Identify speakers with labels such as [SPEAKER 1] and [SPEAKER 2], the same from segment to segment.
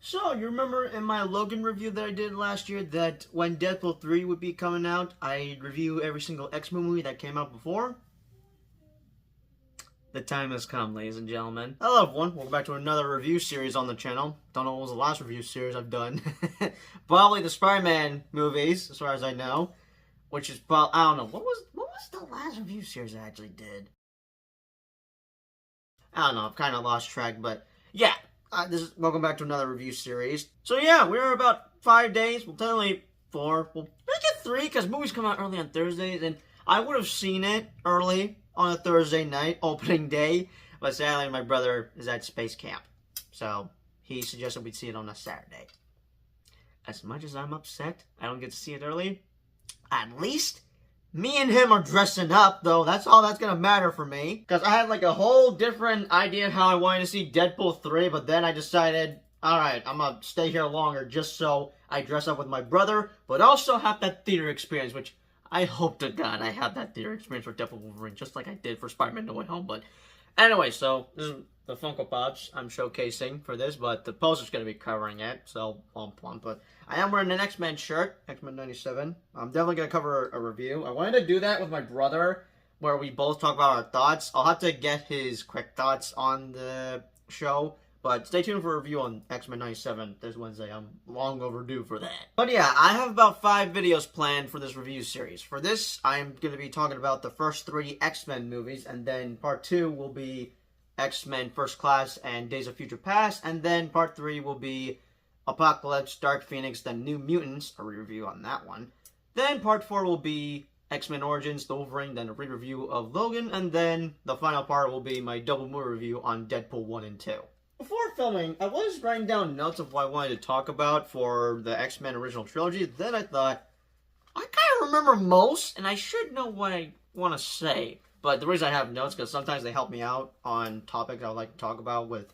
[SPEAKER 1] So, you remember in my Logan review that I did last year that when Deadpool 3 would be coming out, I'd review every single X-Men movie that came out before? The time has come, ladies and gentlemen. Hello everyone, welcome back to another review series on the channel. Don't know what was the last review series I've done. Probably the Spider-Man movies, as far as I know. Which is probably, I don't know, what was the last review series I actually did? I don't know, I've kind of lost track, but yeah. Welcome back to another review series. So yeah, we're about 5 days, well technically 4, we'll make it 3 because movies come out early on Thursdays, and I would have seen it early on a Thursday night, opening day, but sadly my brother is at space camp, so he suggested we see it on a Saturday. As much as I'm upset I don't get to see it early, at least me and him are dressing up, though. That's all that's gonna matter for me. Because I had like a whole different idea of how I wanted to see Deadpool 3, but then I decided, alright, I'm gonna stay here longer just so I dress up with my brother, but also have that theater experience, which I hope to God I have that theater experience for Deadpool Wolverine, just like I did for Spider-Man No Way Home. But anyway, so this is the Funko Pops I'm showcasing for this, but the poster's gonna be covering it, so plump. But I am wearing an X-Men shirt, X-Men 97. I'm definitely gonna cover a review. I wanted to do that with my brother, where we both talk about our thoughts. I'll have to get his quick thoughts on the show, but stay tuned for a review on X-Men 97 this Wednesday. I'm long overdue for that. But yeah, I have about 5 videos planned for this review series. For this, I'm going to be talking about the first 3 X-Men movies, and then part 2 will be X-Men First Class and Days of Future Past, and then part 3 will be Apocalypse, Dark Phoenix, then New Mutants, a re-review on that one. Then part 4 will be X-Men Origins, the Wolverine, then a re-review of Logan, and then the final part will be my double movie review on Deadpool 1 and 2. Before filming, I was writing down notes of what I wanted to talk about for the X-Men Original Trilogy. Then I thought, I kind of remember most, and I should know what I want to say. But the reason I have notes, because sometimes they help me out on topics I would like to talk about with,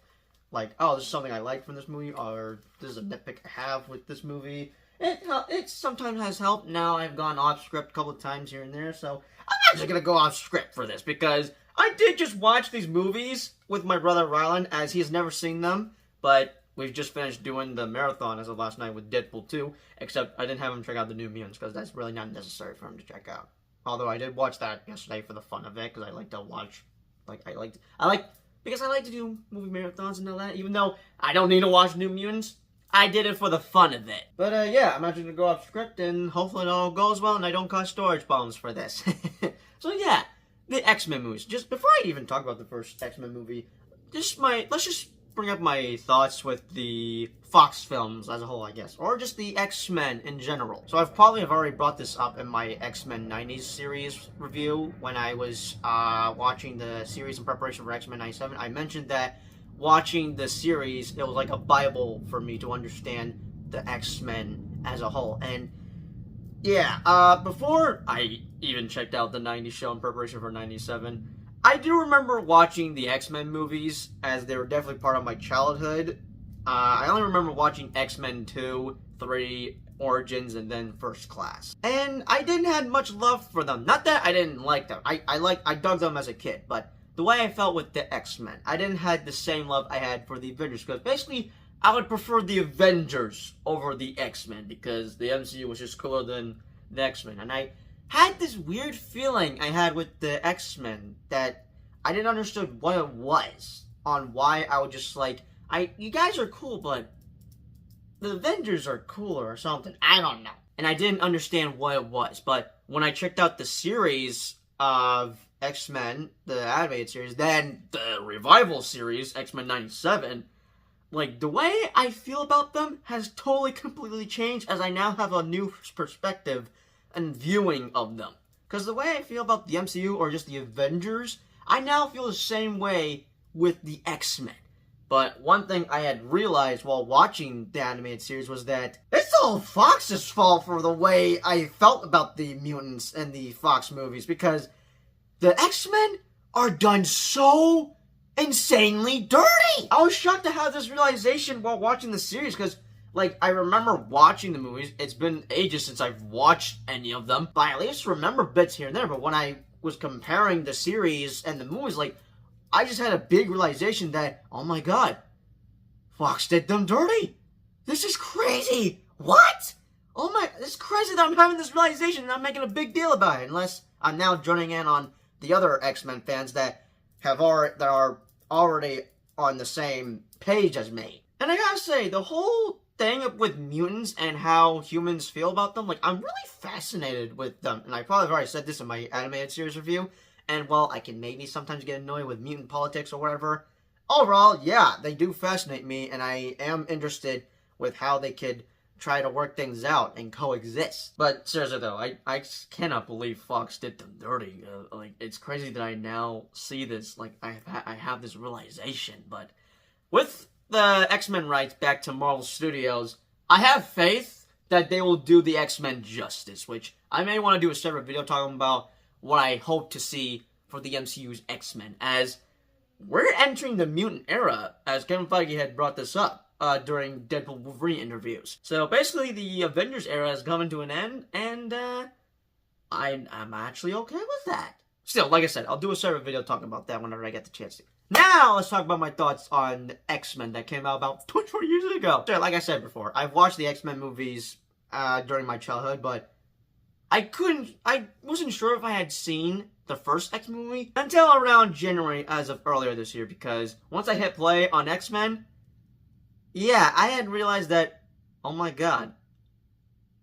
[SPEAKER 1] like, oh, this is something I like from this movie, or this is a nitpick I have with this movie. It sometimes has helped. Now I've gone off script a couple of times here and there, so I'm actually going to go off script for this, because I did just watch these movies with my brother Rylan, as he has never seen them, but we've just finished doing the marathon as of last night with Deadpool 2, except I didn't have him check out the New Mutants, because that's really not necessary for him to check out. Although I did watch that yesterday for the fun of it, because I like to watch, because I like to do movie marathons and all that, even though I don't need to watch New Mutants, I did it for the fun of it. But yeah, I'm actually going to go off script, and hopefully it all goes well, and I don't cause storage problems for this. So yeah. The X-Men movies. Just before I even talk about the first X-Men movie, let's just bring up my thoughts with the Fox films as a whole, I guess, or just the X-Men in general. So I've probably already brought this up in my X-Men 90s series review when I was watching the series in preparation for X-Men 97. I mentioned that watching the series, it was like a Bible for me to understand the X-Men as a whole. And yeah, before I even checked out the 90s show in preparation for 97, I do remember watching the X-Men movies, as they were definitely part of my childhood. I only remember watching X-Men 2, 3, Origins, and then First Class. And I didn't have much love for them. Not that I didn't like them. I dug them as a kid, but the way I felt with the X-Men, I didn't have the same love I had for the Avengers, because basically I would prefer the Avengers over the X-Men, because the MCU was just cooler than the X-Men. And I had this weird feeling I had with the X-Men that I didn't understand what it was, on why I would just like, you guys are cool, but the Avengers are cooler or something. I don't know. And I didn't understand what it was. But when I checked out the series of X-Men, the animated series, then the revival series, X-Men 97, like, the way I feel about them has totally, completely changed, as I now have a new perspective and viewing of them. Because the way I feel about the MCU, or just the Avengers, I now feel the same way with the X-Men. But one thing I had realized while watching the animated series was that it's all Fox's fault for the way I felt about the mutants in the Fox movies, because the X-Men are done so insanely dirty. I was shocked to have this realization while watching the series, because, like, I remember watching the movies. It's been ages since I've watched any of them, but I at least remember bits here and there. But when I was comparing the series and the movies, like, I just had a big realization that, oh my god, Fox did them dirty. This is crazy! What? Oh my, it's crazy that I'm having this realization and I'm making a big deal about it, unless I'm now joining in on the other X-Men fans that are already on the same page as me. And I gotta say, the whole thing with mutants and how humans feel about them, like, I'm really fascinated with them. And I probably have already said this in my animated series review, and while I can maybe sometimes get annoyed with mutant politics or whatever, overall, yeah, they do fascinate me, and I am interested with how they could try to work things out and coexist. But seriously though, I cannot believe Fox did them dirty. Like, it's crazy that I now see this, like, I have this realization. But with the X-Men rights back to Marvel Studios, I have faith that they will do the X-Men justice, which I may want to do a separate video talking about what I hope to see for the MCU's X-Men, as we're entering the mutant era, as Kevin Feige had brought this up during Deadpool Wolverine interviews. So basically, the Avengers era has come to an end, and I'm actually okay with that. Still, like I said, I'll do a separate video talking about that whenever I get the chance to. Now, let's talk about my thoughts on X-Men that came out about 24 years ago. So, like I said before, I've watched the X-Men movies during my childhood, but I wasn't sure if I had seen the first X-Men movie until around January as of earlier this year, because once I hit play on X-Men, yeah, I had realized that, oh my god,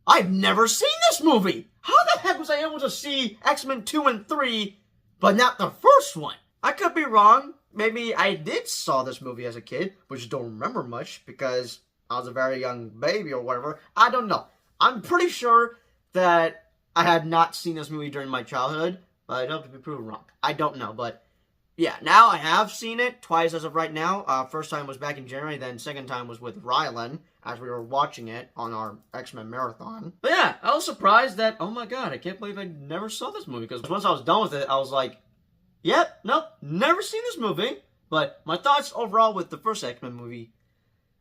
[SPEAKER 1] I've never seen this movie! How the heck was I able to see X-Men 2 and 3, but not the first one? I could be wrong. Maybe I did saw this movie as a kid, but just don't remember much because I was a very young baby or whatever. I don't know. I'm pretty sure that I had not seen this movie during my childhood, but I don't have to be proven wrong. I don't know, but yeah, now I have seen it twice as of right now. First time was back in January, then second time was with Rylan as we were watching it on our X-Men marathon. But yeah, I was surprised that, oh my god, I can't believe I never saw this movie, because once I was done with it, I was like, yep, nope, never seen this movie. But my thoughts overall with the first X-Men movie,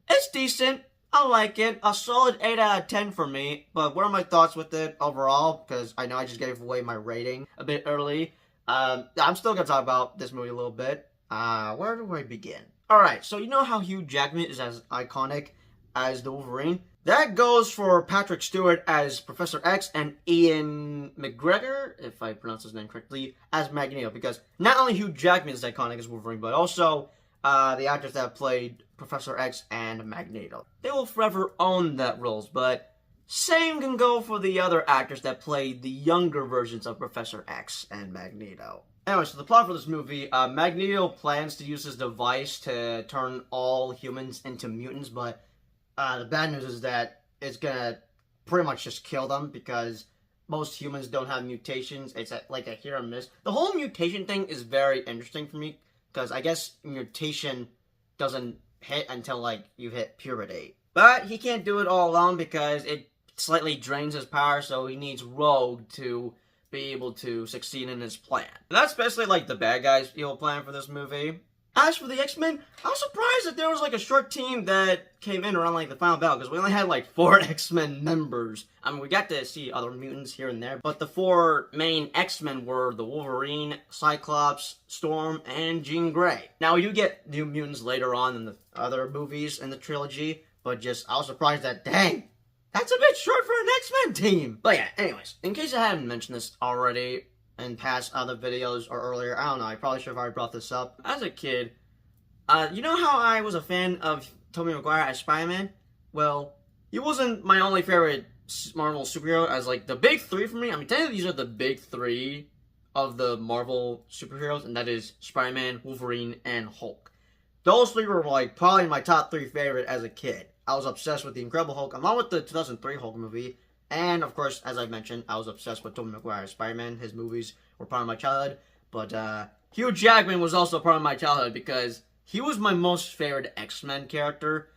[SPEAKER 1] it's decent. I like it. A solid 8 out of 10 for me. But what are my thoughts with it overall? Because I know I just gave away my rating a bit early. I'm still going to talk about this movie a little bit. Where do I begin? Alright, so you know how Hugh Jackman is as iconic as the Wolverine? That goes for Patrick Stewart as Professor X and Ian McGregor, if I pronounce his name correctly, as Magneto. Because not only Hugh Jackman is iconic as Wolverine, but also the actors that played Professor X and Magneto. They will forever own that roles, but same can go for the other actors that played the younger versions of Professor X and Magneto. Anyway, so the plot for this movie, Magneto plans to use his device to turn all humans into mutants, but the bad news is that it's gonna pretty much just kill them, because most humans don't have mutations. It's like a hit or miss. The whole mutation thing is very interesting for me, because I guess mutation doesn't hit until, like, you hit puberty. But he can't do it all alone because it slightly drains his power, so he needs Rogue to be able to succeed in his plan. And that's basically, like, the bad guy's evil plan for this movie. As for the X-Men, I was surprised that there was, like, a short team that came in around, like, the final battle, because we only had, like, 4 X-Men members. I mean, we got to see other mutants here and there, but the 4 main X-Men were the Wolverine, Cyclops, Storm, and Jean Grey. Now, you get new mutants later on in the other movies in the trilogy, but I was surprised that, dang, that's a bit short for an X-Men team! But yeah, anyways, in case I haven't mentioned this already in past other videos or earlier, I don't know, I probably should have already brought this up. As a kid, you know how I was a fan of Tobey Maguire as Spider-Man? Well, he wasn't my only favorite Marvel superhero, as, like, the big 3 for me. I mean, technically these are the big 3 of the Marvel superheroes, and that is Spider-Man, Wolverine, and Hulk. Those 3 were, like, probably my top 3 favorite as a kid. I was obsessed with the Incredible Hulk, along with the 2003 Hulk movie. And, of course, as I mentioned, I was obsessed with Tobey Maguire's Spider-Man. His movies were part of my childhood. But, Hugh Jackman was also part of my childhood because he was my most favorite X-Men character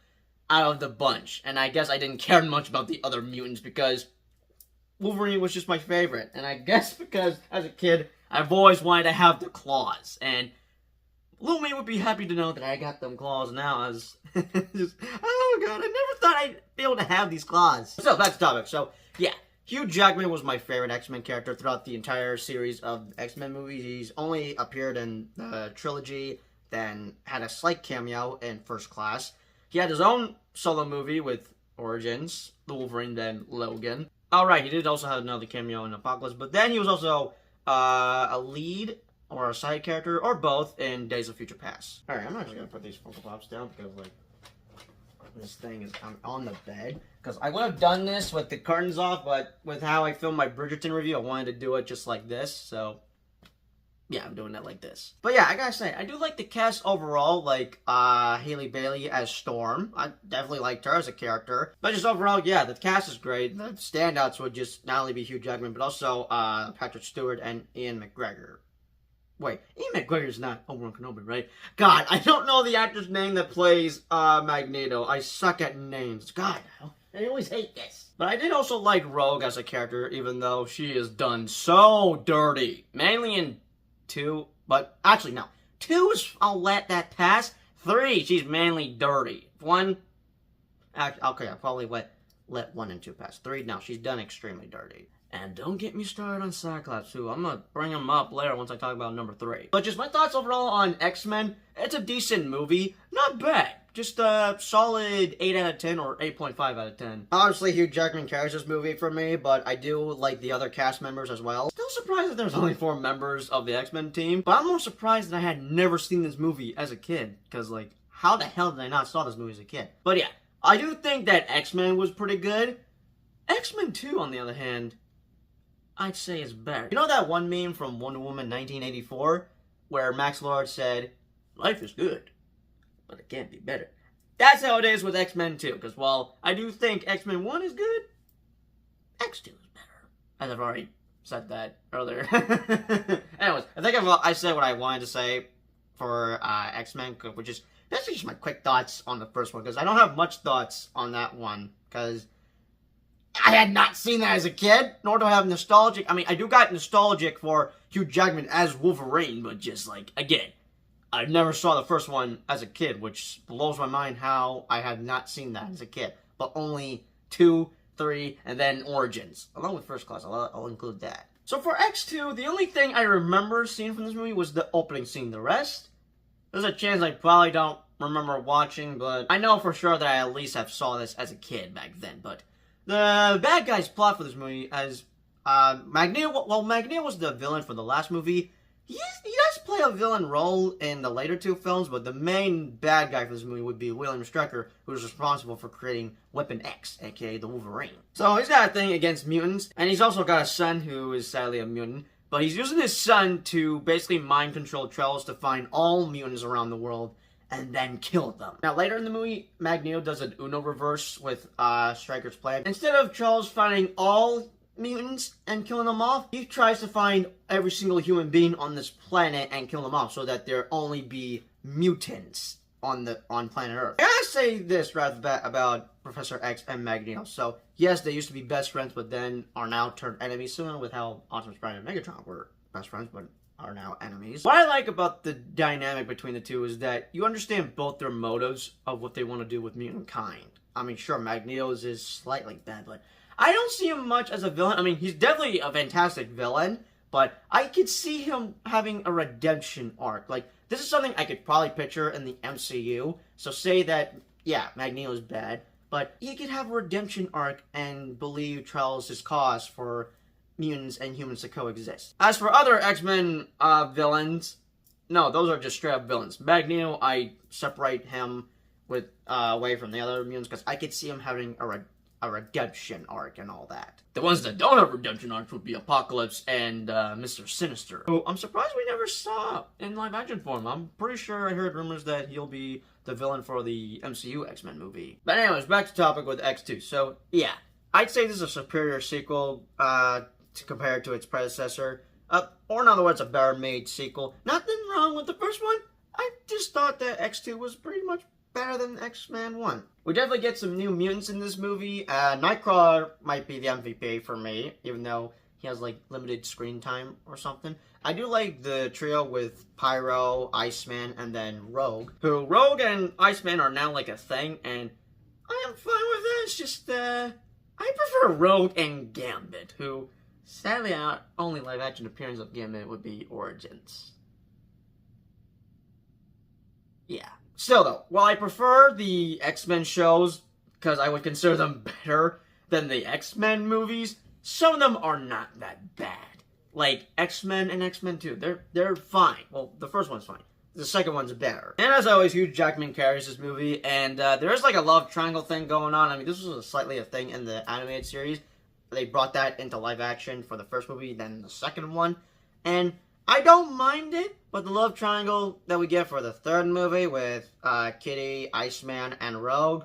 [SPEAKER 1] out of the bunch. And I guess I didn't care much about the other mutants because Wolverine was just my favorite. And I guess because, as a kid, I've always wanted to have the claws. And little me would be happy to know that I got them claws now, as just, oh god, I never thought I'd be able to have these claws. So, back to topic. So, yeah, Hugh Jackman was my favorite X-Men character throughout the entire series of X-Men movies. He's only appeared in the trilogy, then had a slight cameo in First Class. He had his own solo movie with Origins, the Wolverine, then Logan. Alright, he did also have another cameo in Apocalypse, but then he was also a lead or a side character, or both, in Days of Future Past. Alright, I'm actually gonna put these Funko Pops down because, like, this thing is on the bed. Because I would have done this with the curtains off, but with how I filmed my Bridgerton review, I wanted to do it just like this, so yeah, I'm doing it like this. But yeah, I gotta say, I do like the cast overall, like, Haley Bailey as Storm. I definitely liked her as a character. But just overall, yeah, the cast is great. The standouts would just not only be Hugh Jackman, but also, Patrick Stewart and Ian McGregor. Wait, Ian McGregor's not Obi-Wan Kenobi, right? God, I don't know the actor's name that plays, Magneto. I suck at names. God, I always hate this. But I did also like Rogue as a character, even though she is done so dirty. Mainly in 2, but actually, no. 2 is, I'll let that pass. 3, she's mainly dirty. 1, okay, I'll probably let 1 and 2 pass. 3, no, she's done extremely dirty. And don't get me started on Cyclops, too. I'm gonna bring him up later once I talk about number 3. But just my thoughts overall on X-Men. It's a decent movie. Not bad. Just a solid 8 out of 10 or 8.5 out of 10. Obviously, Hugh Jackman carries this movie for me, but I do like the other cast members as well. Still surprised that there's only 4 members of the X-Men team, but I'm more surprised that I had never seen this movie as a kid. Because, like, how the hell did I not saw this movie as a kid? But yeah, I do think that X-Men was pretty good. X-Men 2, on the other hand, I'd say is better. You know that one meme from Wonder Woman 1984? Where Max Lord said, "Life is good, but it can't be better." That's how it is with X-Men 2. Because while I do think X-Men 1 is good, X2 is better. As I've already said that earlier. Anyways, I think I said what I wanted to say for X-Men, which is basically just my quick thoughts on the first one. Because I don't have much thoughts on that one. Because I had not seen that as a kid, nor do I have nostalgic. I mean, I do got nostalgic for Hugh Jackman as Wolverine, but just, like, again, I never saw the first one as a kid, which blows my mind how I had not seen that as a kid. But only 2, 3, and then Origins. Along with First Class, I'll include that. So for X2, the only thing I remember seeing from this movie was the opening scene. The rest, there's a chance I probably don't remember watching, but I know for sure that I at least have saw this as a kid back then, but the bad guy's plot for this movie as Magneto. Well, Magneto was the villain for the last movie. He does play a villain role in the later 2 films, but the main bad guy for this movie would be William Stryker, who is responsible for creating Weapon X, aka the Wolverine. So he's got a thing against mutants, and he's also got a son who is sadly a mutant. But he's using his son to basically mind control trolls to find all mutants around the world and then kill them. Now, later in the movie, Magneto does an Uno reverse with Stryker's plan. Instead of Charles finding all mutants and killing them off, he tries to find every single human being on this planet and kill them off so that there only be mutants on planet Earth. I gotta say this right off the bat about Professor X and Magneto. So, yes, they used to be best friends, but then are now turned enemies, similar with how Optimus Prime and Megatron were best friends, but are now enemies. What I like about the dynamic between the two is that you understand both their motives of what they want to do with mutant kind. I mean, sure, Magneto's is slightly bad, but I don't see him much as a villain. I mean, he's definitely a fantastic villain, but I could see him having a redemption arc. Like, this is something I could probably picture in the MCU. So say that, yeah, Magneto's bad, but he could have a redemption arc and believe Charles' cause for mutants and humans to coexist. As for other X-Men villains, no, those are just straight up villains. Magneto, I separate him with away from the other mutants because I could see him having a redemption arc and all that. The ones that don't have redemption arcs would be Apocalypse and Mr. Sinister, who I'm surprised we never saw in live action form. I'm pretty sure I heard rumors that he'll be the villain for the MCU X-Men movie. But anyways, back to topic with X2. So yeah, I'd say this is a superior sequel to compare to its predecessor, or in other words, a better made sequel. Nothing wrong with the first one. I just thought that X2 was pretty much better than X-Men 1. We definitely get some new mutants in this movie. Nightcrawler might be the MVP for me, even though he has, like, limited screen time or something. I do like the trio with Pyro, Iceman, and then Rogue. Who, Rogue and Iceman are now, like, a thing, and I am fine with it. It's just, I prefer Rogue and Gambit, who, sadly, our only live-action appearance of Gambit would be Origins. Yeah. Still, though, while I prefer the X-Men shows, because I would consider them better than the X-Men movies. Some of them are not that bad. Like X-Men and X-Men 2, they're fine. Well, the first one's fine. The second one's better. And as always, Hugh Jackman carries this movie, and there is like a love triangle thing going on. I mean, this was slightly a thing in the animated series. They brought that into live action for the first movie, then the second one. And I don't mind it, but the love triangle that we get for the third movie with Kitty, Iceman, and Rogue,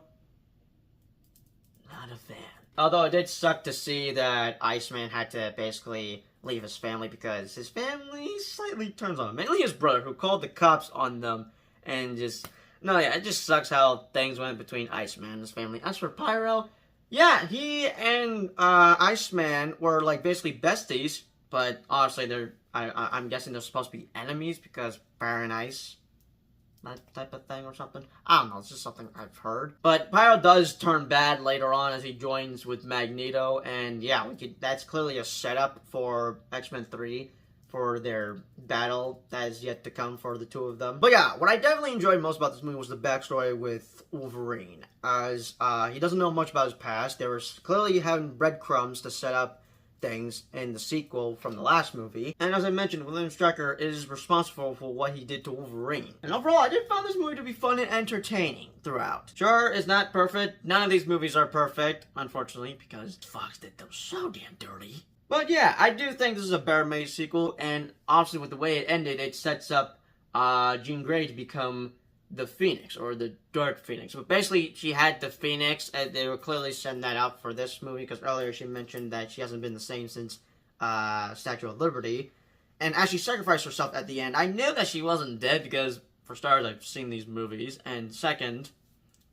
[SPEAKER 1] not a fan. Although it did suck to see that Iceman had to basically leave his family because his family slightly turns on him. Mainly his brother, who called the cops on them, and just... No, yeah, it just sucks how things went between Iceman and his family. As for Pyro, yeah, he and Iceman were, like, basically besties, but honestly, I'm guessing they're supposed to be enemies because fire and ice, that type of thing or something. I don't know, it's just something I've heard. But Pyro does turn bad later on as he joins with Magneto, and yeah, that's clearly a setup for X-Men 3 for their battle that is yet to come for the two of them. But yeah, what I definitely enjoyed most about this movie was the backstory with Wolverine, as he doesn't know much about his past. They were clearly having breadcrumbs to set up things in the sequel from the last movie. And as I mentioned, William Stryker is responsible for what he did to Wolverine. And overall, I did find this movie to be fun and entertaining throughout. Sure, it's not perfect. None of these movies are perfect, unfortunately, because Fox did them so damn dirty. But yeah, I do think this is a better-made sequel, and obviously with the way it ended, it sets up Jean Grey to become the Phoenix, or the Dark Phoenix. But basically, she had the Phoenix, and they were clearly setting that up for this movie, because earlier she mentioned that she hasn't been the same since Statue of Liberty. And as she sacrificed herself at the end, I knew that she wasn't dead, because, for starters, I've seen these movies, and second,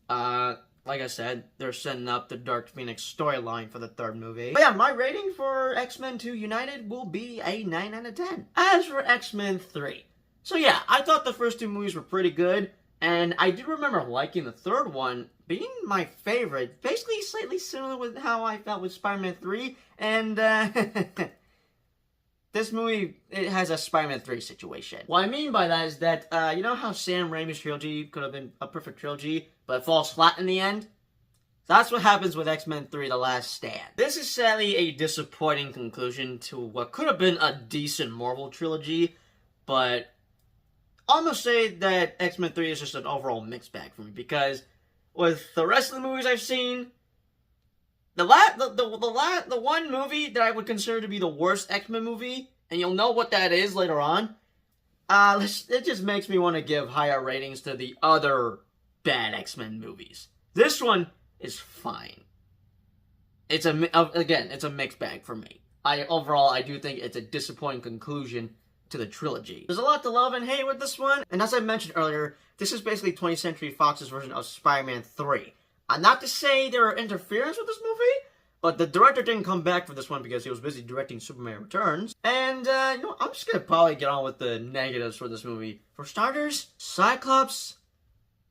[SPEAKER 1] like I said, they're setting up the Dark Phoenix storyline for the third movie. But yeah, my rating for X-Men 2 United will be a 9 out of 10. As for X-Men 3, so yeah, I thought the first two movies were pretty good, and I do remember liking the third one being my favorite, basically slightly similar with how I felt with Spider-Man 3, and this movie, it has a Spider-Man 3 situation. What I mean by that is that, you know how Sam Raimi's trilogy could have been a perfect trilogy, but it falls flat in the end? That's what happens with X-Men 3 The Last Stand. This is sadly a disappointing conclusion to what could have been a decent Marvel trilogy, but I'm gonna say that X-Men 3 is just an overall mixed bag for me, because with the rest of the movies I've seen, the one movie that I would consider to be the worst X-Men movie, and you'll know what that is later on, it just makes me want to give higher ratings to the other bad X-Men movies. This one is fine. It's it's a mixed bag for me. Overall, I do think it's a disappointing conclusion to the trilogy. There's a lot to love and hate with this one, and as I mentioned earlier, this is basically 20th Century Fox's version of Spider-Man 3. Not to say there are interference with this movie, but the director didn't come back for this one because he was busy directing Superman Returns. And, you know, I'm just gonna probably get on with the negatives for this movie. For starters, Cyclops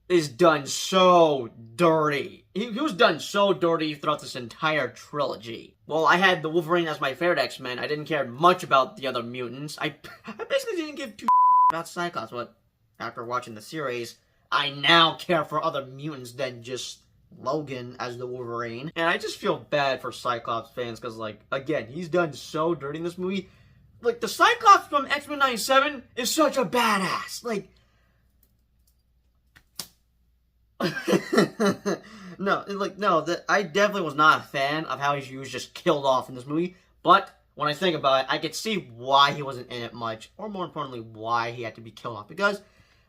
[SPEAKER 1] is done so dirty. He was done so dirty throughout this entire trilogy. Well, I had the Wolverine as my favorite X-Men. I didn't care much about the other mutants. I basically didn't give two about Cyclops, but after watching the series, I now care for other mutants than just Logan as the Wolverine. And I just feel bad for Cyclops fans, because, like, again, he's done so dirty in this movie. Like, the Cyclops from X-Men 97 is such a badass. Like, I definitely was not a fan of how he was just killed off in this movie. But when I think about it, I could see why he wasn't in it much, or more importantly, why he had to be killed off. Because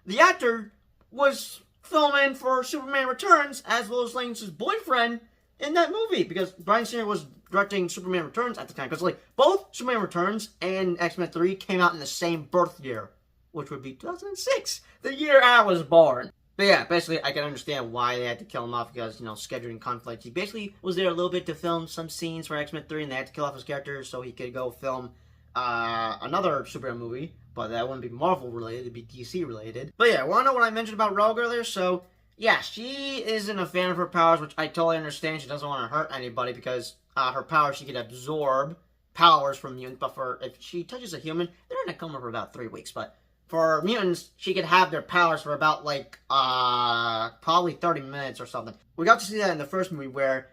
[SPEAKER 1] the actor was filming for Superman Returns, as Lois Lane's boyfriend in that movie, because Bryan Singer was directing Superman Returns at the time. Because, like, both Superman Returns and X-Men 3 came out in the same birth year, which would be 2006, the year I was born. But yeah, basically, I can understand why they had to kill him off, because, you know, scheduling conflicts. He basically was there a little bit to film some scenes for X-Men 3, and they had to kill off his character so he could go film another Superman movie. But that wouldn't be Marvel-related, it'd be DC-related. But yeah, wanna know what I mentioned about Rogue earlier? So, yeah, she isn't a fan of her powers, which I totally understand. She doesn't want to hurt anybody, because her powers, she could absorb powers from mutants. But if she touches a human, they're in a coma for about 3 weeks. But for mutants, she could have their powers for about, like, probably 30 minutes or something. We got to see that in the first movie where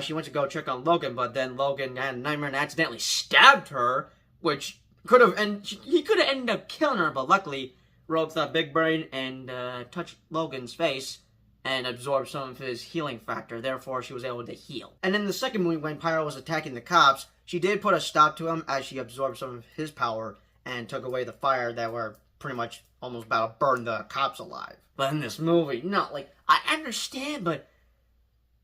[SPEAKER 1] she went to go check on Logan, but then Logan had a nightmare and accidentally stabbed her, which could have, and he could have ended up killing her, but luckily, Rogue thought big brain and touched Logan's face and absorbed some of his healing factor. Therefore, she was able to heal. And in the second movie, when Pyro was attacking the cops, she did put a stop to him as she absorbed some of his power and took away the fire that were pretty much almost about to burn the cops alive. But in this movie, no, like, I understand, but,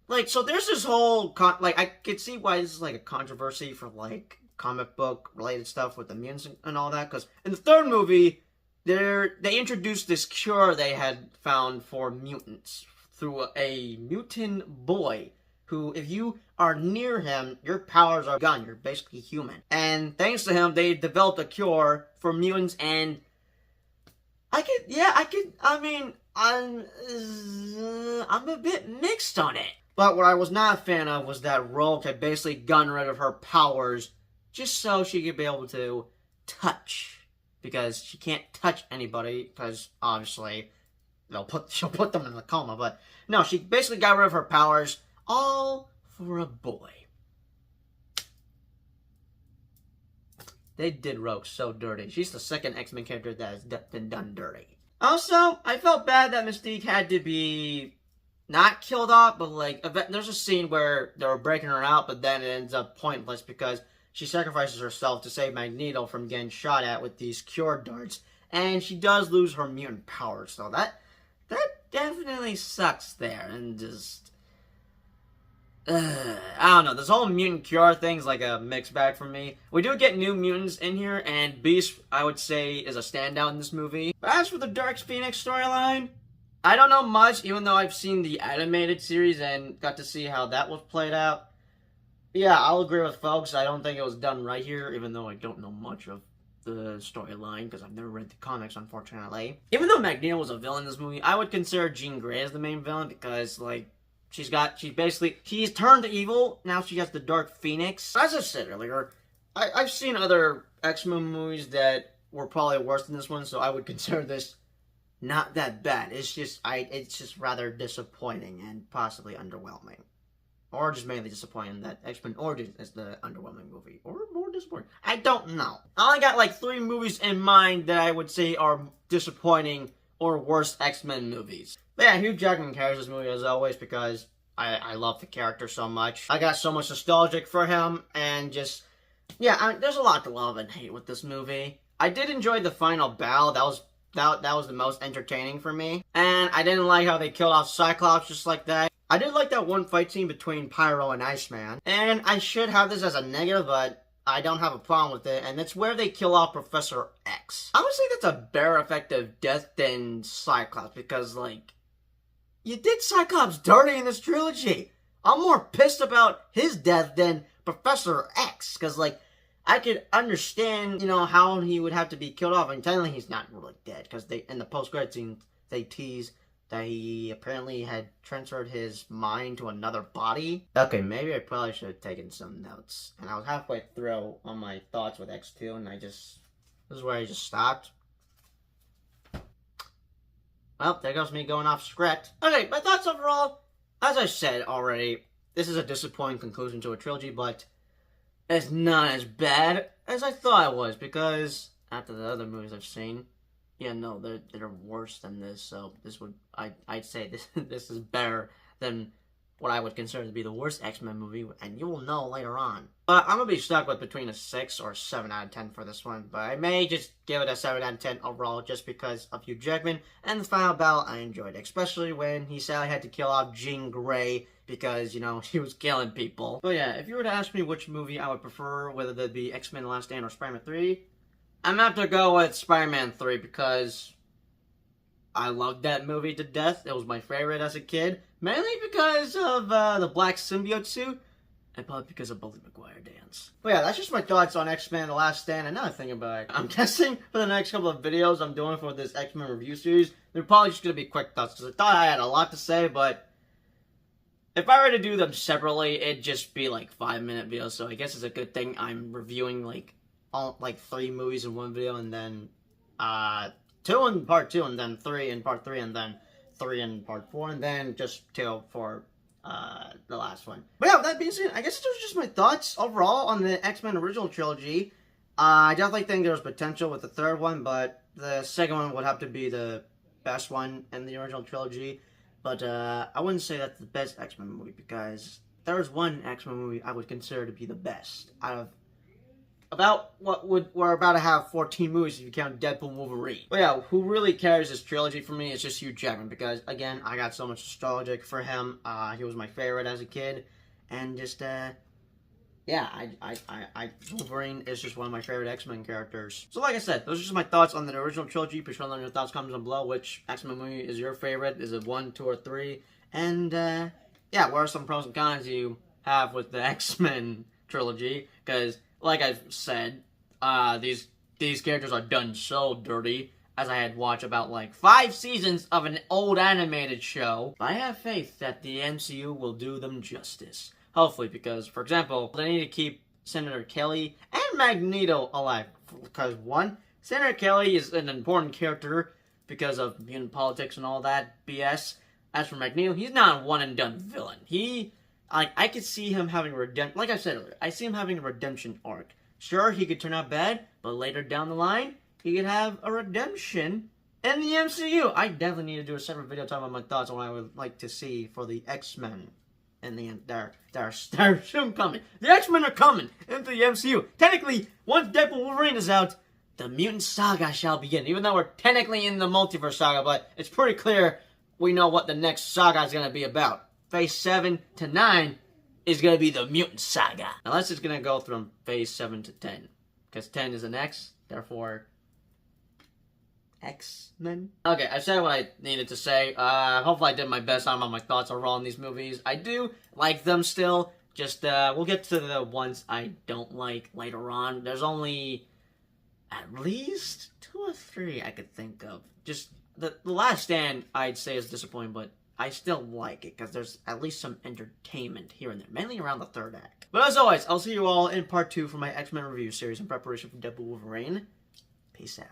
[SPEAKER 1] like, so there's this whole, like, I could see why this is, like, a controversy for, like, comic book related stuff with the mutants and all that, because in the third movie, they introduced this cure they had found for mutants through a mutant boy who, if you are near him, your powers are gone. You're basically human. And thanks to him, they developed a cure for mutants, and I'm a bit mixed on it. But what I was not a fan of was that Rogue had basically gotten rid of her powers just so she could be able to touch. Because she can't touch anybody, because obviously she'll put them in a coma. But no, she basically got rid of her powers, all for a boy. They did Rogue so dirty. She's the second X-Men character that has been done dirty. Also, I felt bad that Mystique had to be not killed off, but like, there's a scene where they were breaking her out, but then it ends up pointless because she sacrifices herself to save Magneto from getting shot at with these cure darts, and she does lose her mutant powers, so that definitely sucks there, and just, I don't know, this whole mutant cure thing's like a mixed bag for me. We do get new mutants in here, and Beast, I would say, is a standout in this movie. But as for the Dark Phoenix storyline, I don't know much, even though I've seen the animated series and got to see how that was played out. Yeah, I'll agree with folks. I don't think it was done right here, even though I don't know much of the storyline, because I've never read the comics, unfortunately. Even though Magneto was a villain in this movie, I would consider Jean Grey as the main villain, because, like, she's turned evil, now she has the Dark Phoenix. As I said earlier, I've seen other X-Men movies that were probably worse than this one, so I would consider this not that bad. It's just rather disappointing and possibly underwhelming. Or just mainly disappointing that X-Men Origins is the underwhelming movie. Or more disappointing. I don't know. I only got like 3 movies in mind that I would say are disappointing or worse X-Men movies. But yeah, Hugh Jackman carries this movie as always because I love the character so much. I got so much nostalgic for him and just, yeah, there's a lot to love and hate with this movie. I did enjoy the final battle. That was the most entertaining for me. And I didn't like how they killed off Cyclops just like that. I did like that one fight scene between Pyro and Iceman. And I should have this as a negative, but I don't have a problem with it. And it's where they kill off Professor X. I would say that's a better effective death than Cyclops. Because, like, you did Cyclops dirty in this trilogy. I'm more pissed about his death than Professor X. Because, like, I could understand, you know, how he would have to be killed off. And technically he's not really dead. Because in the post-credit scene, they tease that he apparently had transferred his mind to another body. Okay, maybe I probably should have taken some notes. And I was halfway through on my thoughts with X2, and this is where I just stopped. Well, there goes me going off script. Okay, my thoughts overall, as I said already, this is a disappointing conclusion to a trilogy, but it's not as bad as I thought it was, because after the other movies I've seen, yeah, no, they're worse than this, so I'd say this is better than what I would consider to be the worst X-Men movie, and you will know later on. But I'm gonna be stuck with between a 6 or 7 out of 10 for this one, but I may just give it a 7 out of 10 overall just because of Hugh Jackman, and the final battle I enjoyed, especially when he sadly had to kill off Jean Grey because, you know, he was killing people. But yeah, if you were to ask me which movie I would prefer, whether that be X-Men The Last Stand or Spider-Man 3, I'm gonna have to go with Spider-Man 3 because I loved that movie to death. It was my favorite as a kid. Mainly because of the black symbiote suit, and probably because of Bully McGuire dance. But yeah, that's just my thoughts on X-Men The Last Stand. Another thing about it, I'm guessing for the next couple of videos I'm doing for this X-Men review series, they're probably just gonna be quick thoughts, because I thought I had a lot to say, but if I were to do them separately, it'd just be like 5-minute videos, so I guess it's a good thing I'm reviewing like 3 movies in one video, and then 2 in part 2, and then 3 in part 3, and then 3 in part 4, and then just 2 for the last one. But yeah, with that being said, I guess those are just my thoughts overall on the X-Men original trilogy. I definitely think there's potential with the third one, but the second one would have to be the best one in the original trilogy. But I wouldn't say that's the best X-Men movie, because there's one X-Men movie I would consider to be the best out of we're about to have 14 movies if you count Deadpool Wolverine. But yeah, who really carries this trilogy for me is just Hugh Jackman, because again, I got so much nostalgic for him. He was my favorite as a kid, and just yeah, Wolverine is just one of my favorite X-Men characters. So like I said, those are just my thoughts on the original trilogy. Be sure to let me know your thoughts, comments down below. Which X-Men movie is your favorite? Is it 1, 2, or 3? And yeah, what are some pros and cons you have with the X-Men trilogy? Because like I've said, these characters are done so dirty, as I had watched about like 5 seasons of an old animated show. But I have faith that the MCU will do them justice. Hopefully, because, for example, they need to keep Senator Kelly and Magneto alive. Because, 1, Senator Kelly is an important character because of mutant politics and all that BS. As for Magneto, he's not a one-and-done villain. I could see him having a redemption. Like I said earlier, I see him having a redemption arc. Sure, he could turn out bad, but later down the line, he could have a redemption in the MCU. I definitely need to do a separate video talking about my thoughts on what I would like to see for the X-Men. And they're soon coming. The X-Men are coming into the MCU. Technically, once Deadpool Wolverine is out, the mutant saga shall begin. Even though we're technically in the multiverse saga, but it's pretty clear we know what the next saga is going to be about. Phase 7 to 9 is going to be the mutant saga. Unless it's going to go from phase 7 to 10. Because 10 is an X, therefore X-Men. Okay, I said what I needed to say. Hopefully I did my best on my thoughts overall on these movies. I do like them still. Just, we'll get to the ones I don't like later on. There's only at least 2 or 3 I could think of. Just, the Last Stand, I'd say, is disappointing, but I still like it, because there's at least some entertainment here and there, mainly around the 3rd act. But as always, I'll see you all in part 2 for my X-Men review series in preparation for Deadpool Wolverine. Peace out.